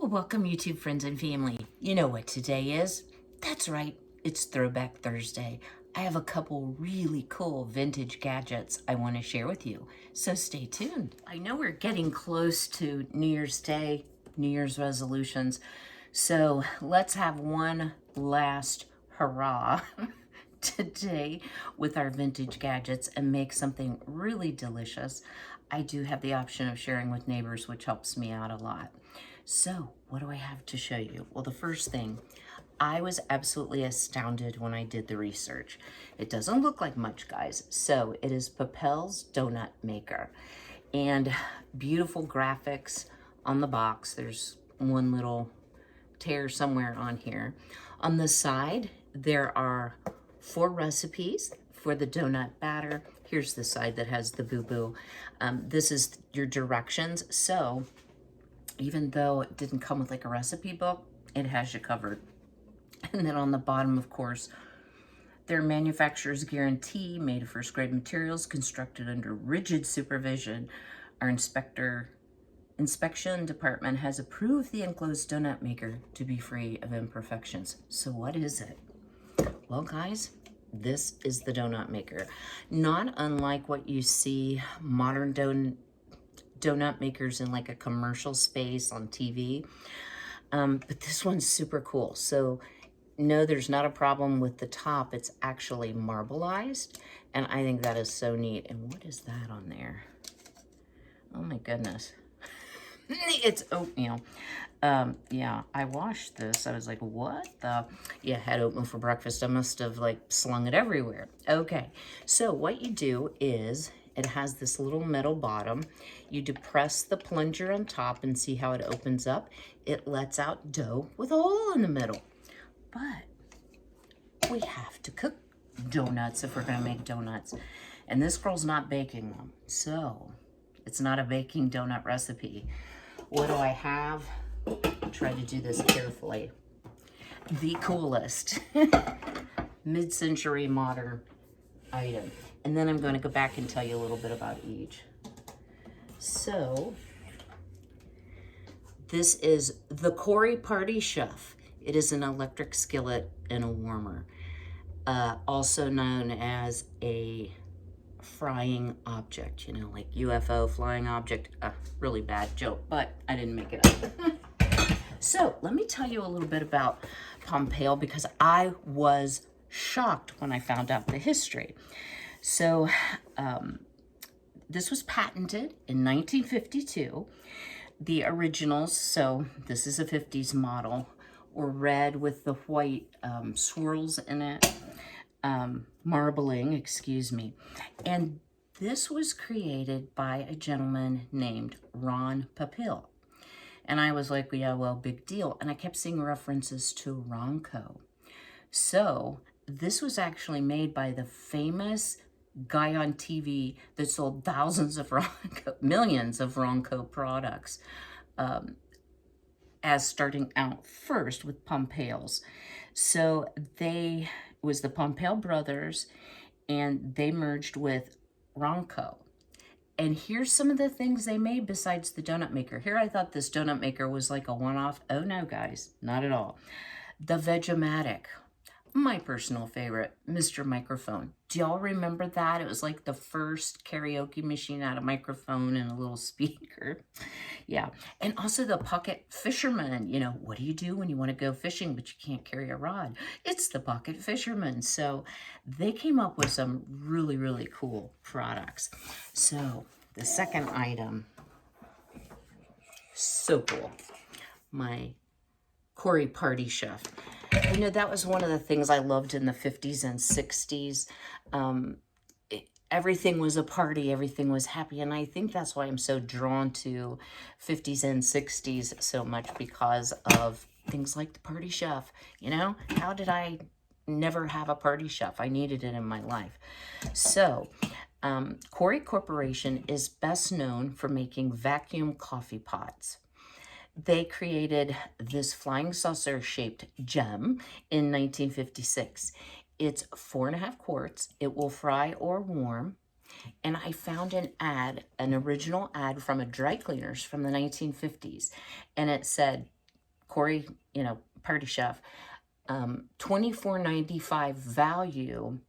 Well, welcome, YouTube friends and family. You know what today is? That's right, it's Throwback Thursday. I have a couple really cool vintage gadgets I want to share with you, so stay tuned. I know we're getting close to New Year's Day, New Year's resolutions, so let's have one last hurrah today with our vintage gadgets and make something really delicious. I do have the option of sharing with neighbors, which helps me out a lot. So what do I have to show you? Well, the first thing, I was absolutely astounded when I did the research. It doesn't look like much, guys. So it is Papel's Doughnut Maker. And beautiful graphics on the box. There's one little tear somewhere on here. On the side, there are 4 recipes for the donut batter. Here's the side that has the boo-boo. This is your directions. So even though it didn't come with like a recipe book, it has you covered. And then on the bottom, of course, their manufacturer's guarantee, made of first grade materials, constructed under rigid supervision. Our inspection department has approved the enclosed donut maker to be free of imperfections. So what is it? Well, guys, this is the donut maker. Not unlike what you see modern donut makers in like a commercial space on TV. But this one's super cool. So no, there's not a problem with the top. It's actually marbleized. And I think that is so neat. And what is that on there? Oh my goodness. It's oatmeal. Yeah, I washed this. I was like, what the? Yeah, had oatmeal for breakfast. I must have like slung it everywhere. Okay, so what you do is it has this little metal bottom. You depress the plunger on top and see how it opens up. It lets out dough with a hole in the middle. But we have to cook donuts if we're going to make donuts. And this girl's not baking them. So it's not a baking donut recipe. What do I have? I'll try to do this carefully. The coolest mid-century modern item. And then I'm going to go back and tell you a little bit about each. So this is the Cory Party Chef. It is an electric skillet and a warmer, also known as a frying object, you know, like UFO flying object. Really bad joke, but I didn't make it up. So let me tell you a little bit about Pampeil because I was shocked when I found out the history. So this was patented in 1952. The originals, so this is a 50s model, were red with the white swirls in it. Marbling, excuse me. And this was created by a gentleman named Papel. And I was like, yeah, well, big deal. And I kept seeing references to Ronco. So this was actually made by the famous guy on TV that sold thousands of millions of Ronco products, as starting out first with Pampeils. So it was the Papel brothers, and they merged with Ronco. And here's some of the things they made besides the donut maker. Here I thought this donut maker was like a one-off. Oh no, guys, not at all. The Vegematic, my personal favorite, Mr. Microphone. Do y'all remember that? It was like the first karaoke machine out of microphone and a little speaker. Yeah, and also the Pocket Fisherman. You know, what do you do when you want to go fishing but you can't carry a rod? It's the Pocket Fisherman. So they came up with some really, really cool products. So the second item, so cool, my Cory Party Chef. You know, that was one of the things I loved in the 50s and 60s. Everything was a party, everything was happy, and I think that's why I'm so drawn to 50s and 60s so much, because of things like the Party Chef. You know, how did I never have a Party Chef? I needed it in my life. So, Cory Corporation is best known for making vacuum coffee pots. They created this flying saucer shaped gem in 1956. It's 4.5 quarts. It will fry or warm. And I found an original ad from a dry cleaners from the 1950s. And it said, Cory, Party Chef. $24.95 value.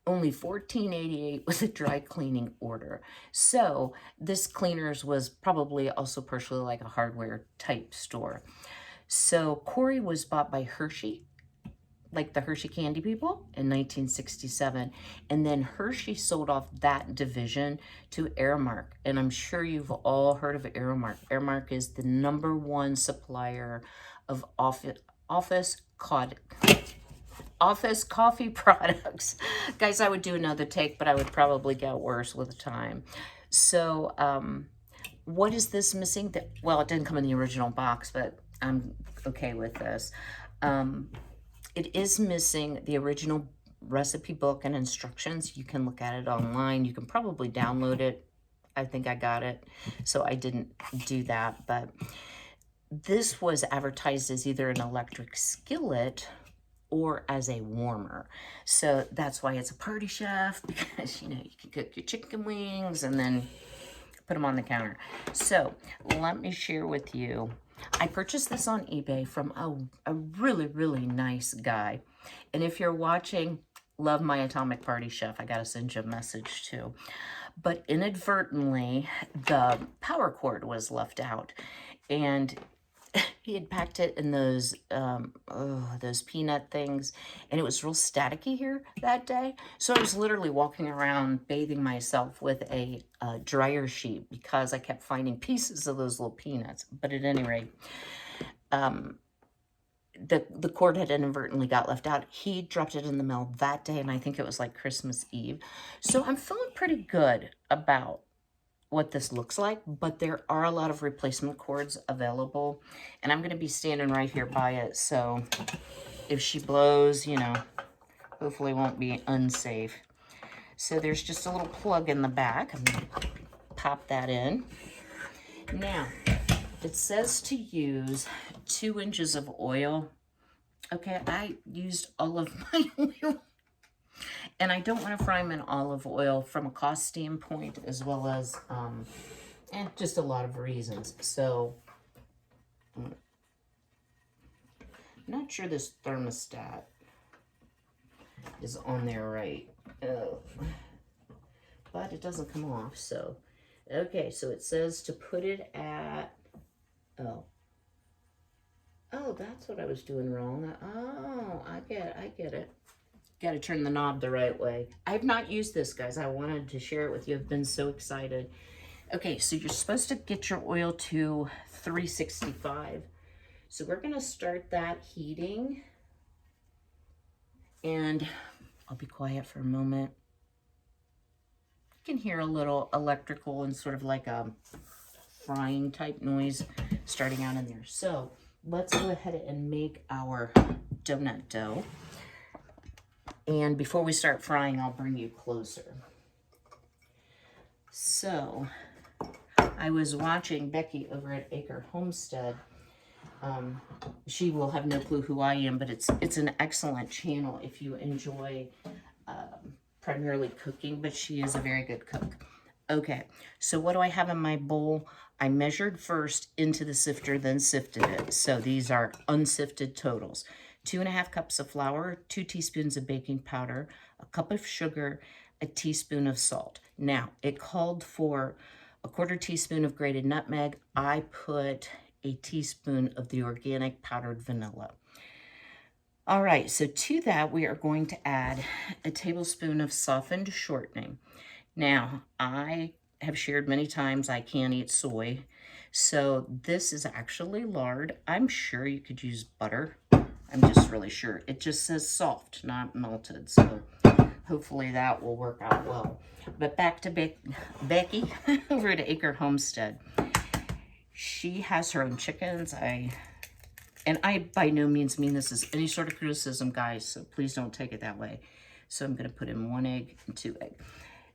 Only $14.88 was a dry cleaning order. So this cleaners was probably also partially like a hardware type store. So Cory was bought by Hershey, like the Hershey candy people, in 1967. And then Hershey sold off that division to Aramark. And I'm sure you've all heard of Aramark. Aramark is the #1 supplier of office coffee products. Guys, I would do another take, but I would probably get worse with time. So what is this missing? Well, it didn't come in the original box, but I'm okay with this. It is missing the original recipe book and instructions. You can look at it online. You can probably download it. I think I got it, so I didn't do that. But this was advertised as either an electric skillet or as a warmer. So that's why it's a Party Chef, because, you can cook your chicken wings and then put them on the counter. So let me share with you. I purchased this on eBay from a really, really nice guy. And if you're watching, love my Atomic Party Chef. I got to send you a message too. But inadvertently, the power cord was left out. And he had packed it in those peanut things, and it was real staticky here that day. So I was literally walking around bathing myself with a dryer sheet because I kept finding pieces of those little peanuts. But at any rate, the cord had inadvertently got left out. He dropped it in the mail that day, and I think it was like Christmas Eve. So I'm feeling pretty good about what this looks like, but there are a lot of replacement cords available, and I'm going to be standing right here by it, so if she blows, hopefully it won't be unsafe. So there's just a little plug in the back. I'm going to pop that in. Now, it says to use 2 inches of oil. Okay, I used all of my oil. And I don't want to fry them in olive oil from a cost standpoint, as well as just a lot of reasons. So I'm not sure this thermostat is on there right. But it doesn't come off. So, okay, so it says to put it at, oh, that's what I was doing wrong. Oh, I get it. Got to turn the knob the right way. I have not used this, guys. I wanted to share it with you. I've been so excited. Okay, so you're supposed to get your oil to 365. So we're going to start that heating. And I'll be quiet for a moment. You can hear a little electrical and sort of like a frying type noise starting out in there. So let's go ahead and make our donut dough. And before we start frying, I'll bring you closer. So, I was watching Becky over at Acre Homestead. She will have no clue who I am, but it's an excellent channel if you enjoy primarily cooking, but she is a very good cook. Okay, so what do I have in my bowl? I measured first into the sifter, then sifted it. So these are unsifted totals. 2.5 cups of flour, 2 teaspoons of baking powder, a cup of sugar, a teaspoon of salt. Now, it called for a 1/4 teaspoon of grated nutmeg. I put a teaspoon of the organic powdered vanilla. All right, so to that, we are going to add a tablespoon of softened shortening. Now, I have shared many times I can't eat soy, so this is actually lard. I'm sure you could use butter. I'm just really sure. It just says soft, not melted, so hopefully that will work out well. But back to Becky over at Acre Homestead. She has her own chickens. And I by no means mean this as any sort of criticism, guys, so please don't take it that way. So I'm going to put in 1 egg and 2 eggs.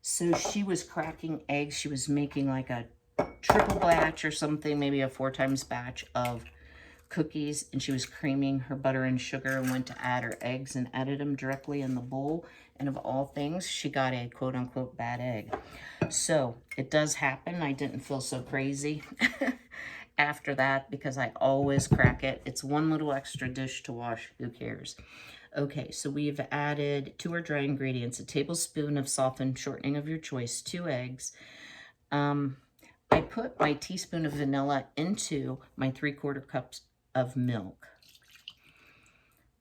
So she was cracking eggs. She was making like a triple batch or something, maybe a 4 times batch of cookies, and she was creaming her butter and sugar and went to add her eggs and added them directly in the bowl. And of all things, she got a quote-unquote bad egg. So it does happen. I didn't feel so crazy. after that because I always crack it. It's one little extra dish to wash. Who cares? Okay, so we've added to our dry ingredients a tablespoon of softened shortening of your choice, 2 eggs. I put my teaspoon of vanilla into my 3/4 cups of milk.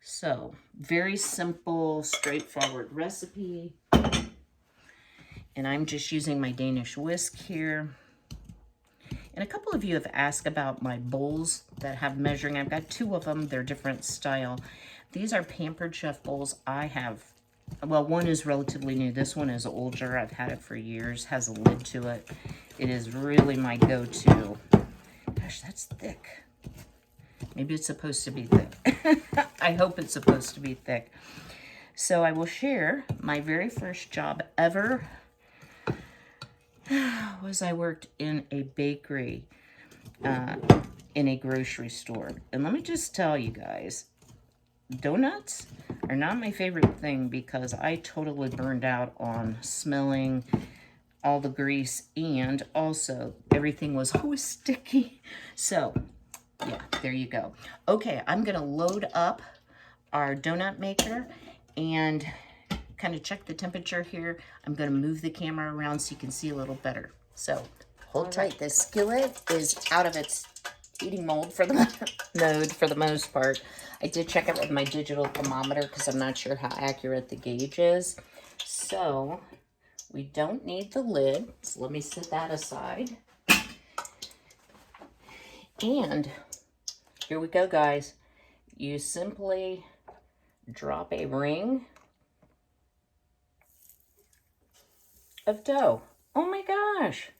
So, very simple, straightforward recipe. And I'm just using my Danish whisk here. And a couple of you have asked about my bowls that have measuring. I've got 2 of them. They're different style. These are Pampered Chef bowls. I have, well, one is relatively new. This one is older. I've had it for years. Has a lid to it. It is really my go-to. Gosh, that's thick. Maybe it's supposed to be thick. I hope it's supposed to be thick. So I will share my very first job ever was I worked in a bakery, in a grocery store. And let me just tell you guys, donuts are not my favorite thing because I totally burned out on smelling all the grease, and also everything was always sticky. So yeah, there you go. Okay, I'm gonna load up our donut maker and kind of check the temperature here. I'm gonna move the camera around so you can see a little better. So hold tight. The skillet is out of its heating mold for the mode for the most part. I did check it with my digital thermometer because I'm not sure how accurate the gauge is. So we don't need the lid, so let me set that aside. And here we go, guys. You simply drop a ring of dough. Oh my gosh.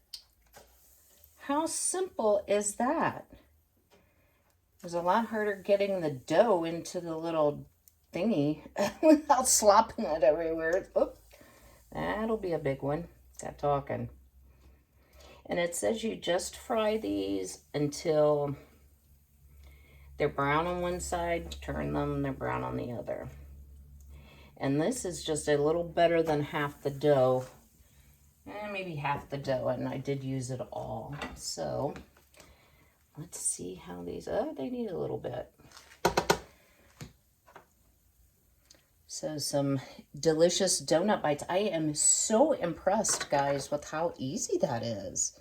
How simple is that? It was a lot harder getting the dough into the little thingy without slopping it everywhere. Oop. That'll be a big one. Got talking. And it says you just fry these until they're brown on one side, turn them, they're brown on the other. And this is just a little better than half the dough. Maybe half the dough, and I did use it all. So let's see how these, oh, they need a little bit. So some delicious donut bites. I am so impressed, guys, with how easy that is.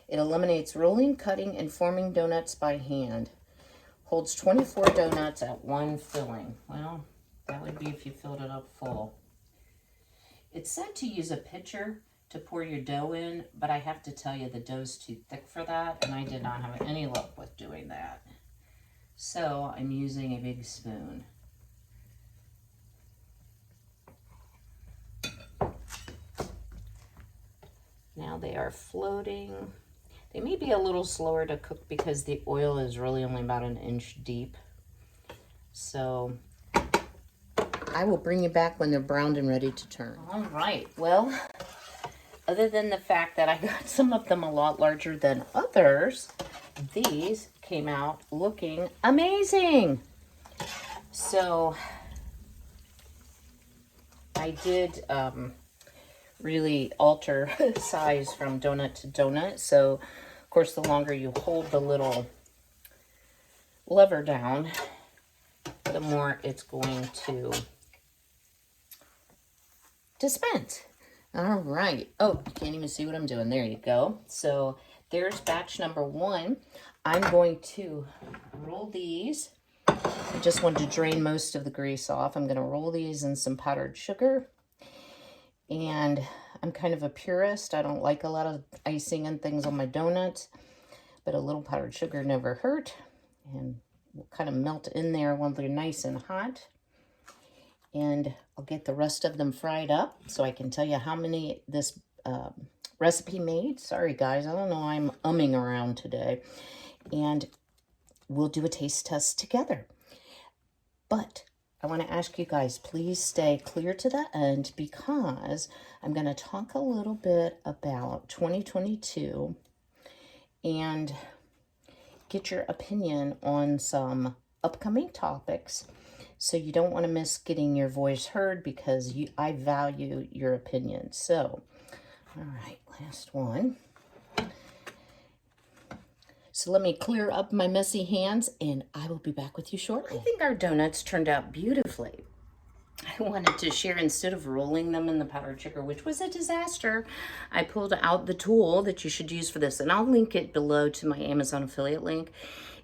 It eliminates rolling, cutting, and forming donuts by hand. Holds 24 donuts at one filling. Well, that would be if you filled it up full. It's said to use a pitcher to pour your dough in, but I have to tell you the dough's too thick for that, and I did not have any luck with doing that. So I'm using a big spoon. Now they are floating. They may be a little slower to cook because the oil is really only about 1 inch deep. So I will bring you back when they're browned and ready to turn. All right, well, other than the fact that I got some of them a lot larger than others, these came out looking amazing. So I did really alter size from donut to donut. So, of course, the longer you hold the little lever down, the more it's going to dispense. All right. Oh, you can't even see what I'm doing. There you go. So there's batch number 1. I'm going to roll these. I just wanted to drain most of the grease off. I'm going to roll these in some powdered sugar. And I'm kind of a purist. I don't like a lot of icing and things on my donuts, but a little powdered sugar never hurt. And we'll kind of melt in there when they're nice and hot. And I'll get the rest of them fried up so I can tell you how many this recipe made. Sorry, guys. I don't know. I'm umming around today. And we'll do a taste test together. But I want to ask you guys, please stay clear to the end because I'm going to talk a little bit about 2022 and get your opinion on some upcoming topics. So you don't want to miss getting your voice heard because I value your opinion. So, all right, last one. So let me clear up my messy hands and I will be back with you shortly. I think our donuts turned out beautifully. I wanted to share, instead of rolling them in the powdered sugar, which was a disaster, I pulled out the tool that you should use for this. And I'll link it below to my Amazon affiliate link.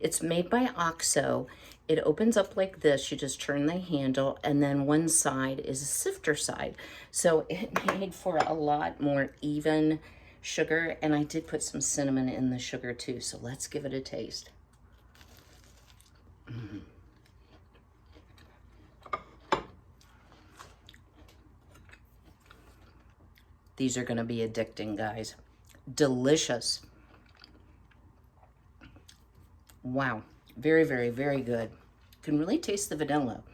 It's made by OXO. It opens up like this. You just turn the handle, and then one side is a sifter side. So it made for a lot more even sugar. And I did put some cinnamon in the sugar too. So let's give it a taste. These are going to be addicting, guys. Delicious. Wow. Very, very, very good. Can really taste the vanilla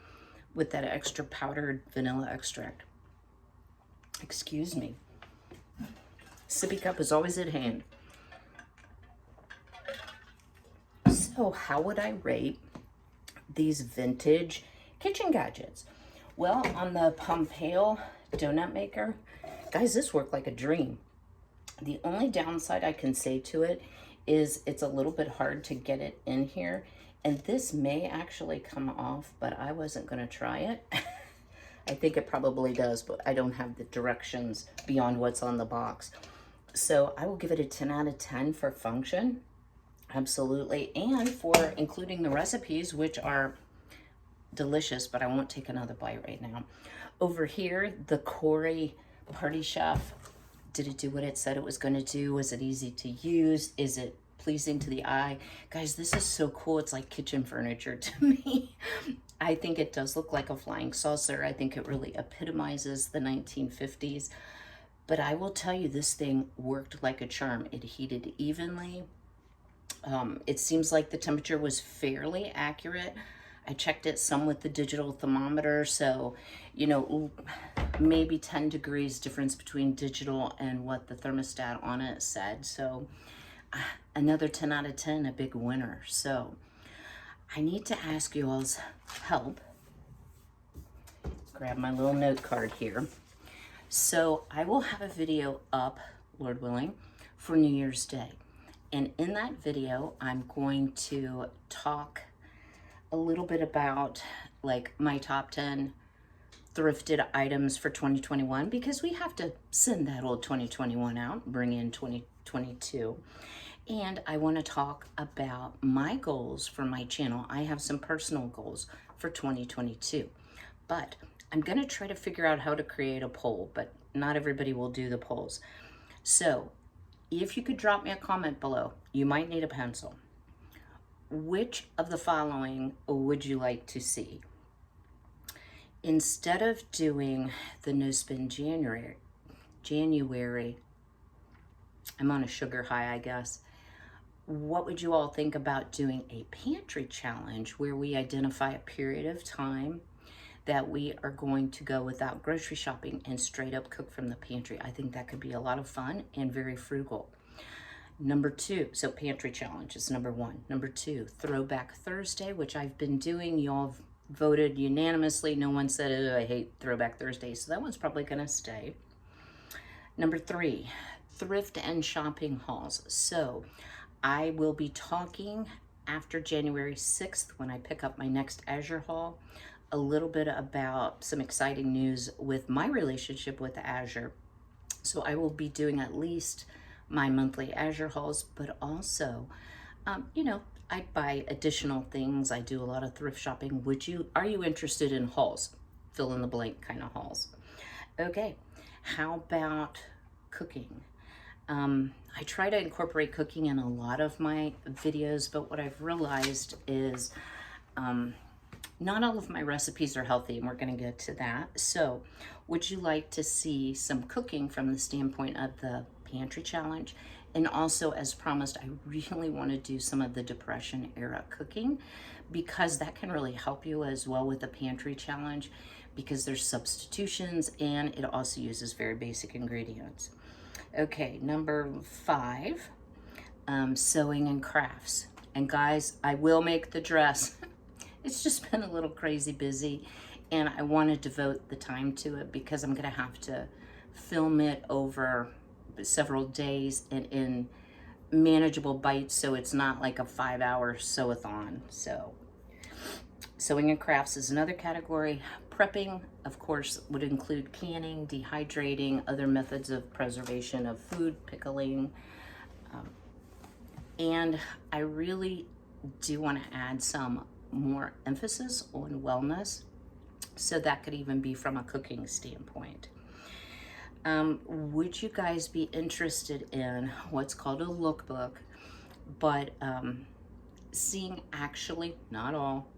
with that extra powdered vanilla extract. Excuse me. Sippy cup is always at hand. So how would I rate these vintage kitchen gadgets? Well, on the Pepeil Doughnut Maker, guys, this worked like a dream. The only downside I can say to it is it's a little bit hard to get it in here. And this may actually come off, but I wasn't going to try it. I think it probably does, but I don't have the directions beyond what's on the box. So I will give it a 10 out of 10 for function. Absolutely. And for including the recipes, which are delicious, but I won't take another bite right now. Over here, the Cory Party Chef. Did it do what it said it was going to do? Was it easy to use? Is it pleasing to the eye? Guys, this is so cool. It's like kitchen furniture to me. I think it does look like a flying saucer. I think it really epitomizes the 1950s. But I will tell you, this thing worked like a charm. It heated evenly. It seems like the temperature was fairly accurate. I checked it some with the digital thermometer, so, you know, maybe 10 degrees difference between digital and what the thermostat on it said. So another 10 out of 10, a big winner. So I need to ask you all's help. Grab my little note card here. So I will have a video up, Lord willing, for New Year's Day. And in that video, I'm going to talk a little bit about like my top 10 thrifted items for 2021, because we have to send that old 2021 out, bring in 2022. And I want to talk about my goals for my channel. I have some personal goals for 2022, but I'm going to try to figure out how to create a poll, but not everybody will do the polls. So if you could drop me a comment below, you might need a pencil. Which of the following would you like to see? Instead of doing the No Spend January, I'm on a sugar high, I guess. What would you all think about doing a pantry challenge where we identify a period of time that we are going to go without grocery shopping and straight up cook from the pantry? I think that could be a lot of fun and very frugal. Number 2, so pantry challenge is number 1. Number 2, Throwback Thursday, which I've been doing. Y'all voted unanimously. No one said, oh, I hate Throwback Thursday, so that one's probably gonna stay. Number 3, thrift and shopping hauls. So I will be talking after January 6th when I pick up my next Azure haul, a little bit about some exciting news with my relationship with Azure. So I will be doing at least my monthly Azure hauls, but also, you know, I buy additional things. I do a lot of thrift shopping. Are you interested in hauls? Fill in the blank kind of hauls. Okay, how about cooking? I try to incorporate cooking in a lot of my videos, but what I've realized is not all of my recipes are healthy, and we're going to get to that. So would you like to see some cooking from the standpoint of the pantry challenge? And also, as promised, I really want to do some of the Depression era cooking, because that can really help you as well with the pantry challenge, because there's substitutions and it also uses very basic ingredients. Okay, number 5, sewing and crafts. And guys, I will make the dress. It's just been a little crazy busy, and I want to devote the time to it because I'm going to have to film it over several days and in manageable bites, so it's not like a 5-hour sew-a-thon. So sewing and crafts is another category. Prepping, of course, would include canning, dehydrating, other methods of preservation of food, pickling. And I really do want to add some more emphasis on wellness. So that could even be from a cooking standpoint. Would you guys be interested in what's called a lookbook, but seeing actually, not all,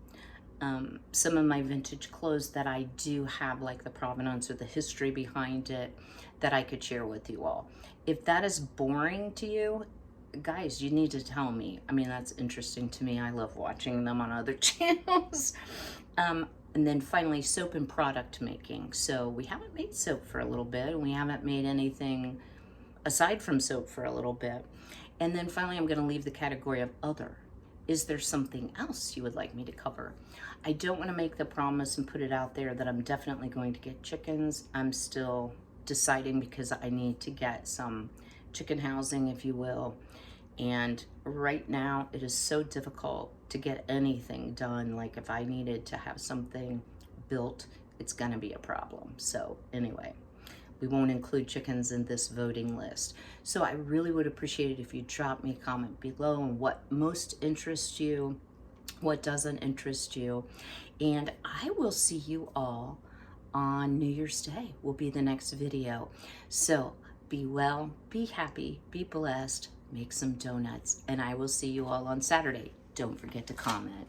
some of my vintage clothes that I do have, like the provenance or the history behind it, that I could share with you all? If that is boring to you, guys, you need to tell me. I mean, that's interesting to me. I love watching them on other channels. And then finally, soap and product making. So we haven't made soap for a little bit, and we haven't made anything aside from soap for a little bit. And then finally, I'm gonna leave the category of other. Is there something else you would like me to cover? I don't wanna make the promise and put it out there that I'm definitely going to get chickens. I'm still deciding because I need to get some chicken housing, if you will. And right now it is so difficult to get anything done. Like if I needed to have something built, it's gonna be a problem. So anyway, we won't include chickens in this voting list. So I really would appreciate it if you drop me a comment below on what most interests you, what doesn't interest you. And I will see you all on New Year's Day, will be the next video. So be well, be happy, be blessed, make some donuts, and I will see you all on Saturday. Don't forget to comment.